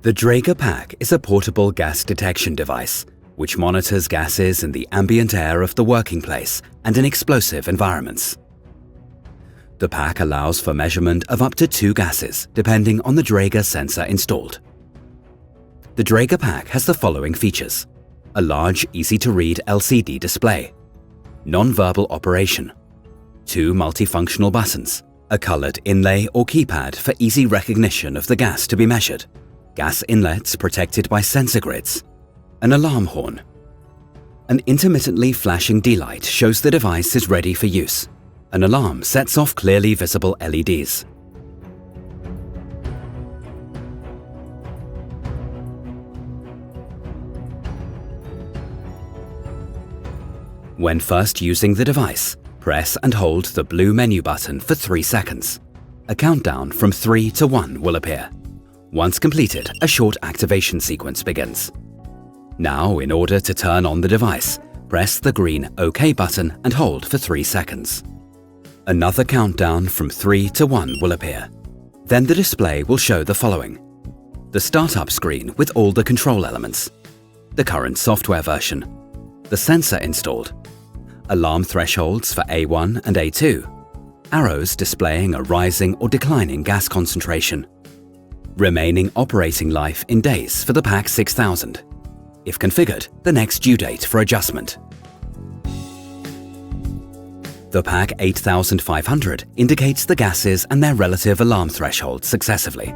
The Draeger pack is a portable gas detection device which monitors gases in the ambient air of the working place and in explosive environments. The pack allows for measurement of up to 2 gases depending on the Draeger sensor installed. The Draeger pack has the following features: a large, easy-to-read LCD display, non-verbal operation, 2 multifunctional buttons, a colored inlay or keypad for easy recognition of the gas to be measured, gas inlets protected by sensor grids, an alarm horn. An intermittently flashing D-light shows the device is ready for use. An alarm sets off clearly visible LEDs. When first using the device, press and hold the blue menu button for 3 seconds. A countdown from 3 to 1 will appear. Once completed, a short activation sequence begins. Now, in order to turn on the device, press the green OK button and hold for 3 seconds. Another countdown from 3 to 1 will appear. Then the display will show the following: the startup screen with all the control elements, the current software version, the sensor installed, alarm thresholds for A1 and A2, arrows displaying a rising or declining gas concentration, remaining operating life in days for the PAC 6000. If configured, the next due date for adjustment. The PAC 8500 indicates the gases and their relative alarm thresholds successively.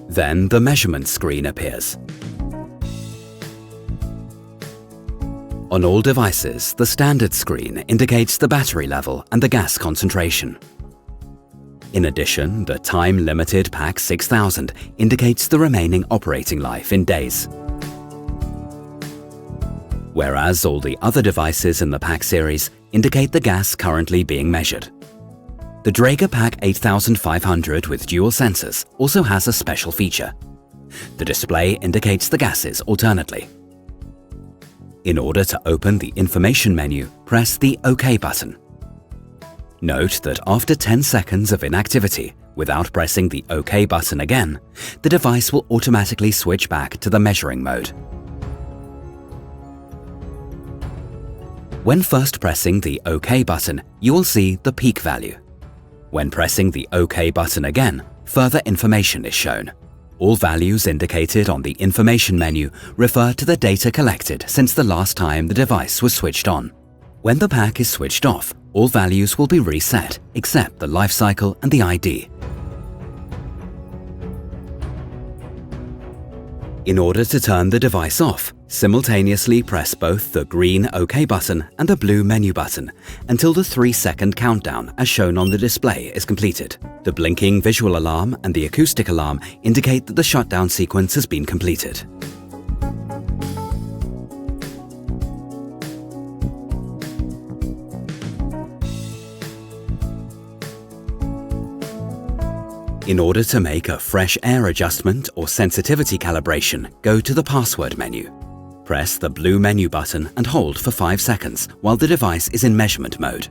Then the measurement screen appears. On all devices, the standard screen indicates the battery level and the gas concentration. In addition, the time-limited PAC 6000 indicates the remaining operating life in days. Whereas all the other devices in the PAC series indicate the gas currently being measured. The Draeger PAC 8500 with dual sensors also has a special feature. The display indicates the gases alternately. In order to open the information menu, press the OK button. Note that after 10 seconds of inactivity, without pressing the OK button again, the device will automatically switch back to the measuring mode. When first pressing the OK button, you will see the peak value. When pressing the OK button again, further information is shown. All values indicated on the information menu refer to the data collected since the last time the device was switched on. When the pack is switched off, all values will be reset except the life cycle and the ID. In order to turn the device off, simultaneously press both the green OK button and the blue menu button until the 3-second countdown as shown on the display is completed. The blinking visual alarm and the acoustic alarm indicate that the shutdown sequence has been completed. In order to make a fresh air adjustment or sensitivity calibration, go to the password menu. Press the blue menu button and hold for 5 seconds while the device is in measurement mode.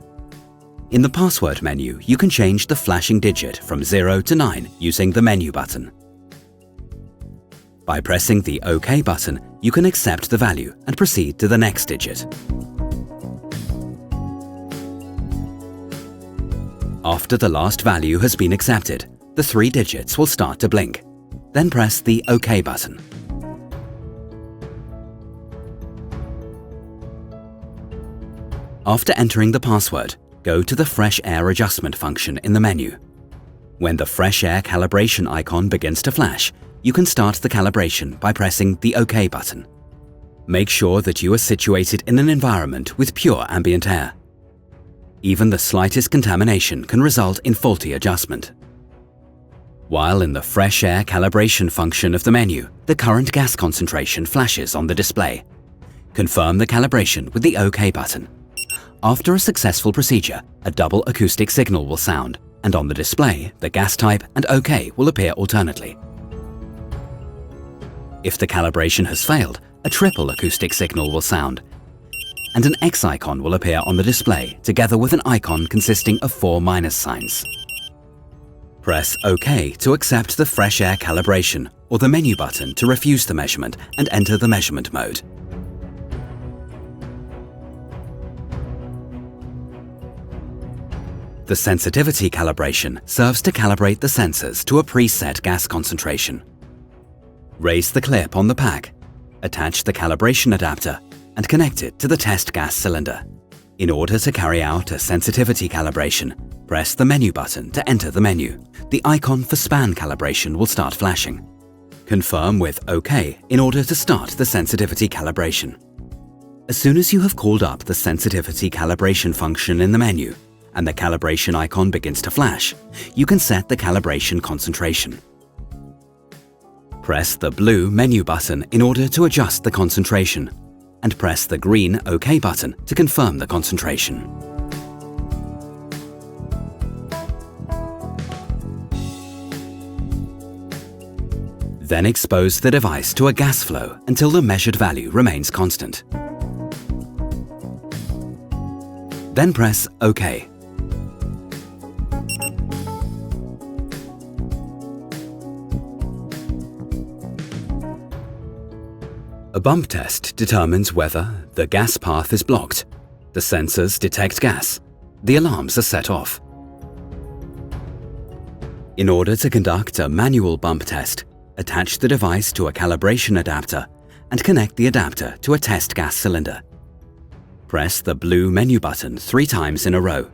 In the password menu, you can change the flashing digit from 0 to 9 using the menu button. By pressing the OK button, you can accept the value and proceed to the next digit. After the last value has been accepted, the 3 digits will start to blink. Then press the OK button. After entering the password, go to the Fresh Air Adjustment function in the menu. When the Fresh Air calibration icon begins to flash, you can start the calibration by pressing the OK button. Make sure that you are situated in an environment with pure ambient air. Even the slightest contamination can result in faulty adjustment. While in the Fresh Air calibration function of the menu, the current gas concentration flashes on the display. Confirm the calibration with the OK button. After a successful procedure, a double acoustic signal will sound, and on the display, the gas type and OK will appear alternately. If the calibration has failed, a triple acoustic signal will sound. and an X icon will appear on the display together with an icon consisting of 4 minus signs. Press OK to accept the fresh air calibration or the menu button to refuse the measurement and enter the measurement mode. The sensitivity calibration serves to calibrate the sensors to a preset gas concentration. Raise the clip on the pack, attach the calibration adapter, and connect it to the test gas cylinder. In order to carry out a sensitivity calibration, press the menu button to enter the menu. The icon for span calibration will start flashing. Confirm with OK in order to start the sensitivity calibration. As soon as you have called up the sensitivity calibration function in the menu and the calibration icon begins to flash, you can set the calibration concentration. Press the blue menu button in order to adjust the concentration, and press the green OK button to confirm the concentration. Then expose the device to a gas flow until the measured value remains constant. Then press OK. A bump test determines whether the gas path is blocked, the sensors detect gas, the alarms are set off. In order to conduct a manual bump test, attach the device to a calibration adapter and connect the adapter to a test gas cylinder. Press the blue menu button 3 times in a row.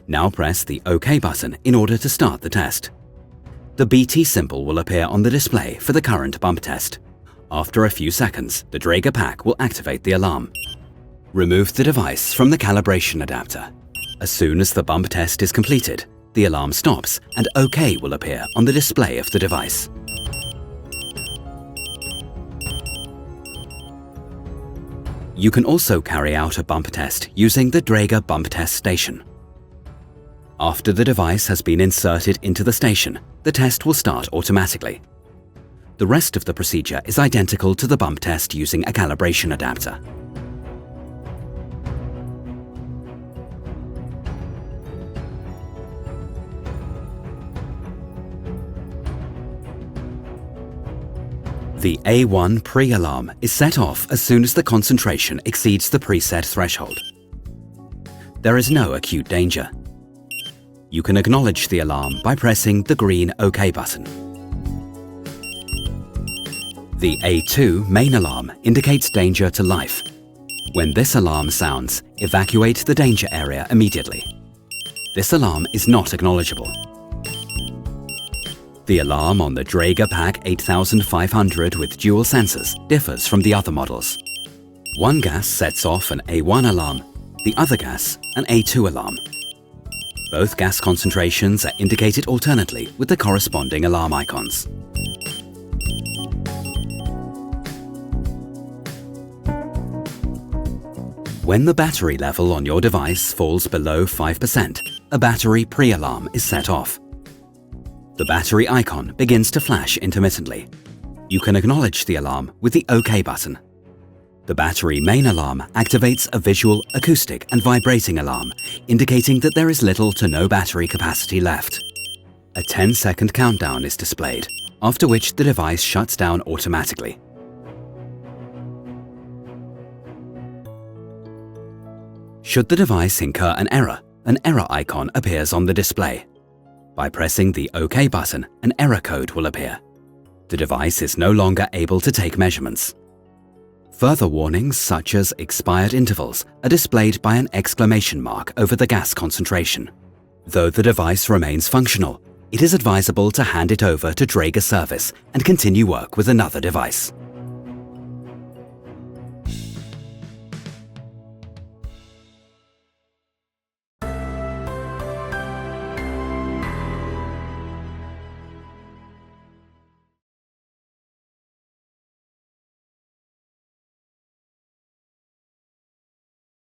Now press the OK button in order to start the test. The BT symbol will appear on the display for the current bump test. After a few seconds, the Draeger pack will activate the alarm. Remove the device from the calibration adapter. As soon as the bump test is completed, the alarm stops and OK will appear on the display of the device. You can also carry out a bump test using the Draeger bump test station. After the device has been inserted into the station, the test will start automatically. The rest of the procedure is identical to the bump test using a calibration adapter. The A1 pre-alarm is set off as soon as the concentration exceeds the preset threshold. There is no acute danger. You can acknowledge the alarm by pressing the green OK button. The A2 main alarm indicates danger to life. When this alarm sounds, evacuate the danger area immediately. This alarm is not acknowledgeable. The alarm on the Draeger Pack 8500 with dual sensors differs from the other models. One gas sets off an A1 alarm, the other gas an A2 alarm. Both gas concentrations are indicated alternately with the corresponding alarm icons. When the battery level on your device falls below 5%, a battery pre-alarm is set off. The battery icon begins to flash intermittently. You can acknowledge the alarm with the OK button. The battery main alarm activates a visual, acoustic and vibrating alarm, indicating that there is little to no battery capacity left. A 10-second countdown is displayed, after which the device shuts down automatically. Should the device incur an error icon appears on the display. By pressing the OK button, an error code will appear. The device is no longer able to take measurements. Further warnings, such as expired intervals, are displayed by an exclamation mark over the gas concentration. Though the device remains functional, it is advisable to hand it over to Draeger service and continue work with another device.